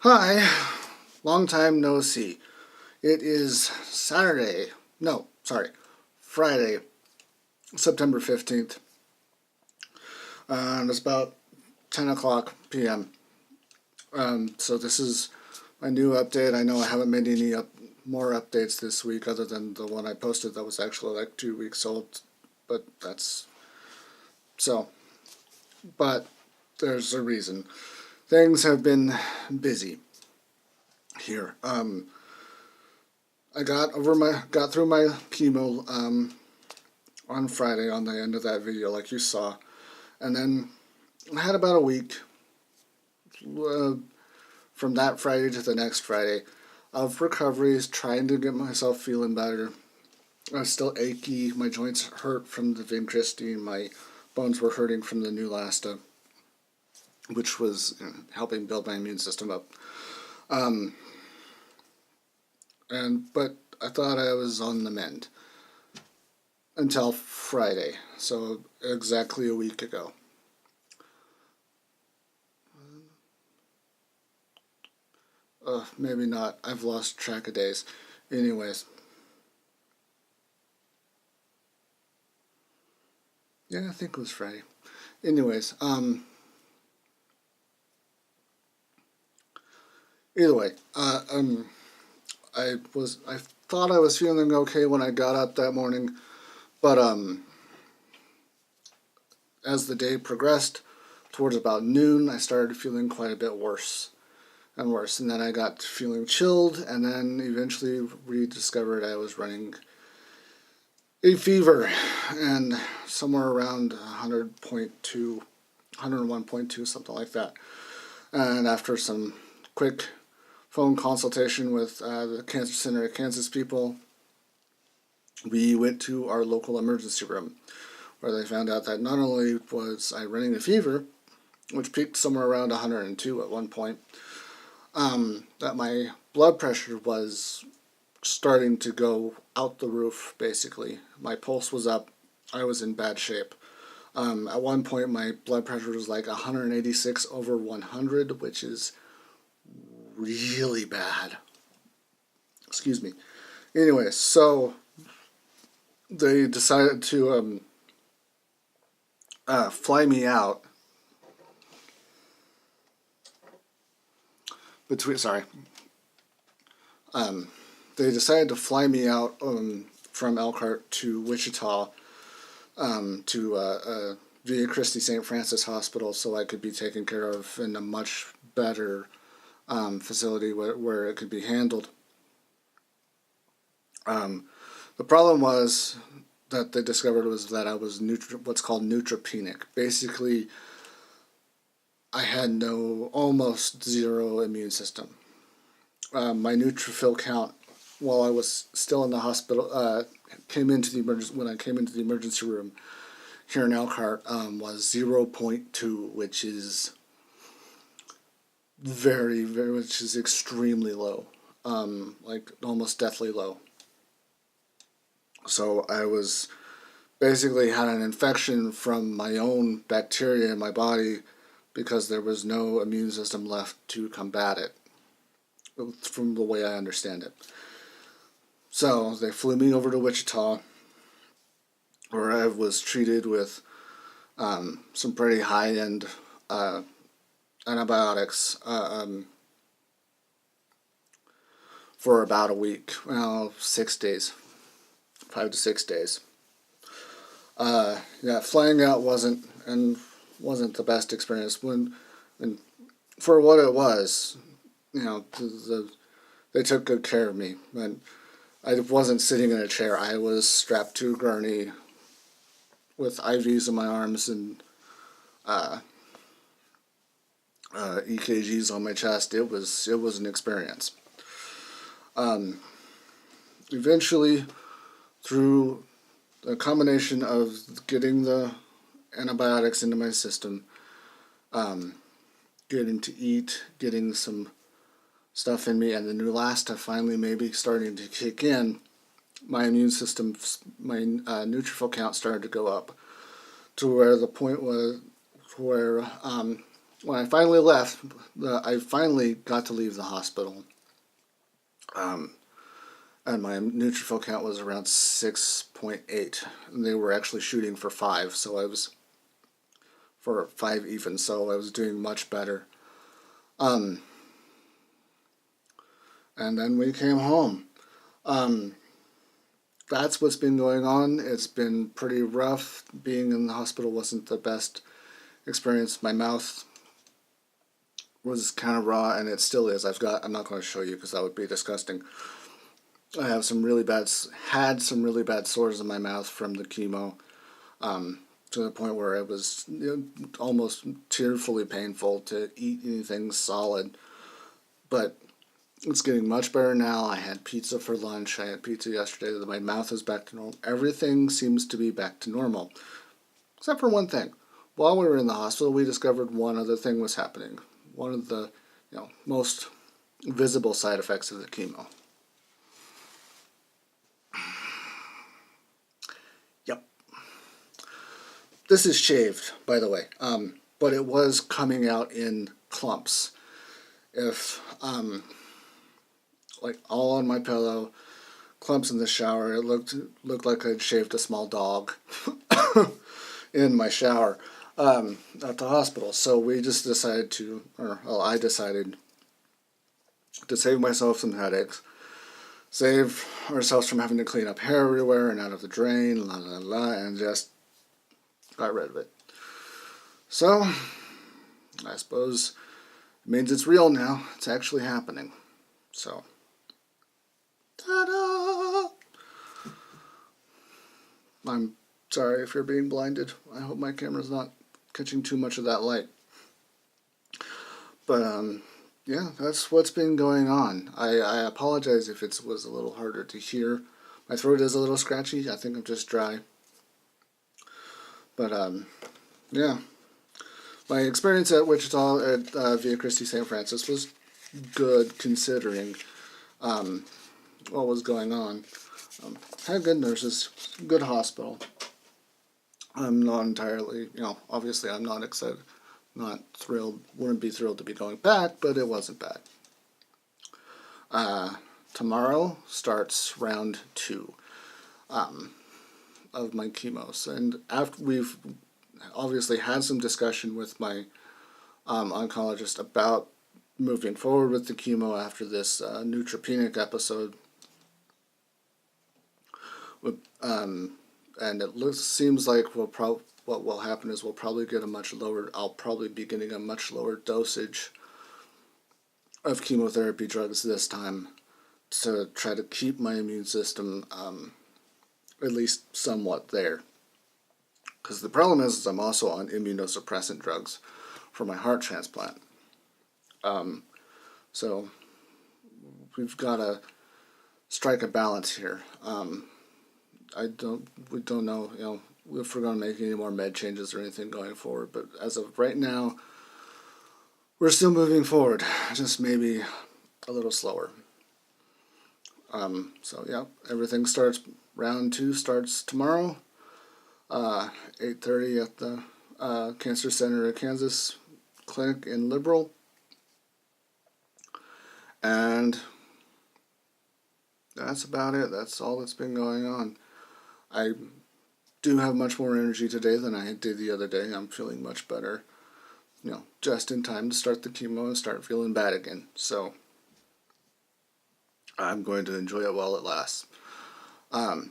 Hi, long time no see. It is Friday, September 15th, and it's about 10 o'clock p.m. So this is my new update. I know I haven't made any more updates this week other than the one I posted that was actually like 2 weeks old, but that's so. But there's a reason. Things have been busy here. I got through my chemo on Friday on the end of that video, like you saw, and then I had about a week uh, from that Friday to the next Friday of recoveries, trying to get myself feeling better. I was still achy. My joints hurt from the vincristine. My bones were hurting from the Neulasta, which was helping build my immune system up. Um, but I thought I was on the mend until Friday, so exactly a week ago. Maybe not. I've lost track of days. Anyways, yeah, I think it was Friday. Anyways, either way, I thought I was feeling okay when I got up that morning, but as the day progressed, towards about noon, I started feeling quite a bit worse and worse, and then I got feeling chilled, and then eventually rediscovered I was running a fever, and somewhere around 100.2, 101.2, something like that. And after some quick phone consultation with the Cancer Center of Kansas people, we went to our local emergency room, where they found out that not only was I running a fever, which peaked somewhere around 102 at one point, that my blood pressure was starting to go out the roof, basically. My pulse was up. I was in bad shape. At one point, my blood pressure was like 186 over 100, which is really bad. Excuse me. Anyway, so they decided to fly me out between. Sorry. Um, they decided to fly me out from Elkhart to Wichita to Via Christi St. Francis Hospital, so I could be taken care of in a much better facility where it could be handled. The problem was that they discovered was that I was what's called neutropenic. Basically, I had almost zero immune system. My neutrophil count, while I was still in the hospital, when I came into the emergency room here in Elkhart, was 0.2, which is which is extremely low, like almost deathly low. So I was basically had an infection from my own bacteria in my body because there was no immune system left to combat it, from the way I understand it. So they flew me over to Wichita, where I was treated with some pretty high-end antibiotics for about a week. Well, 6 days, 5 to 6 days. Yeah, flying out wasn't the best experience. And for what it was, they took good care of me. And I wasn't sitting in a chair. I was strapped to a gurney with IVs in my arms and EKGs on my chest. It was an experience. Eventually, through a combination of getting the antibiotics into my system, getting to eat, getting some stuff in me, and the Neulasta finally maybe starting to kick in, my immune system, my neutrophil count started to go up to where the point was where when I finally left, I finally got to leave the hospital. Um, and my neutrophil count was around 6.8, and they were actually shooting for 5, so I was for 5 even, so I was doing much better. And then we came home. That's what's been going on. It's been pretty rough. Being in the hospital wasn't the best experience. My mouth was kind of raw, and it still is. I'm not going to show you because that would be disgusting. I have had some really bad sores in my mouth from the chemo, to the point where it was almost tearfully painful to eat anything solid. But it's getting much better now. I had pizza for lunch. I had pizza yesterday. My mouth is back to normal. Everything seems to be back to normal, except for one thing. While we were in the hospital, we discovered one other thing was happening. One of the most visible side effects of the chemo. Yep. This is shaved, by the way, but it was coming out in clumps. If like all on my pillow, clumps in the shower. It looked like I'd shaved a small dog in my shower at the hospital. So we just decided I decided to save myself some headaches, save ourselves from having to clean up hair everywhere and out of the drain, and just got rid of it. So I suppose it means it's real now. It's actually happening. So, ta-da! I'm sorry if you're being blinded. I hope my camera's not catching too much of that light. But, yeah, that's what's been going on. I apologize if it was a little harder to hear. My throat is a little scratchy. I think I'm just dry. But, yeah. My experience at Wichita at Via Christi St. Francis was good considering what was going on. Had good nurses, good hospital. I'm not entirely, obviously I'm not excited, not thrilled, wouldn't be thrilled to be going back, but it wasn't bad. Tomorrow starts round 2 of my chemos, and after we've obviously had some discussion with my oncologist about moving forward with the chemo after this neutropenic episode. And it seems like what will happen is we'll probably get I'll probably be getting a much lower dosage of chemotherapy drugs this time to try to keep my immune system at least somewhat there. Because the problem is I'm also on immunosuppressant drugs for my heart transplant. So we've got to strike a balance here. We don't know, if we're going to make any more med changes or anything going forward. But as of right now, we're still moving forward, just maybe a little slower. So yeah, round 2 starts tomorrow, 8:30 at the Cancer Center of Kansas Clinic in Liberal. And that's about it. That's all that's been going on. I do have much more energy today than I did the other day. I'm feeling much better, just in time to start the chemo and start feeling bad again. So I'm going to enjoy it while it lasts. I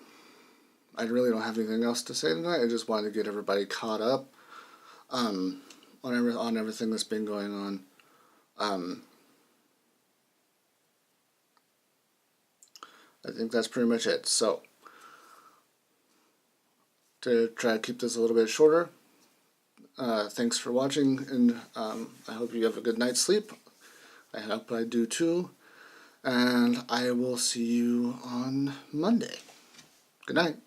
really don't have anything else to say tonight. I just wanted to get everybody caught up on everything that's been going on. I think that's pretty much it. So, to try to keep this a little bit shorter, thanks for watching, and I hope you have a good night's sleep. I hope I do too, and I will see you on Monday. Good night.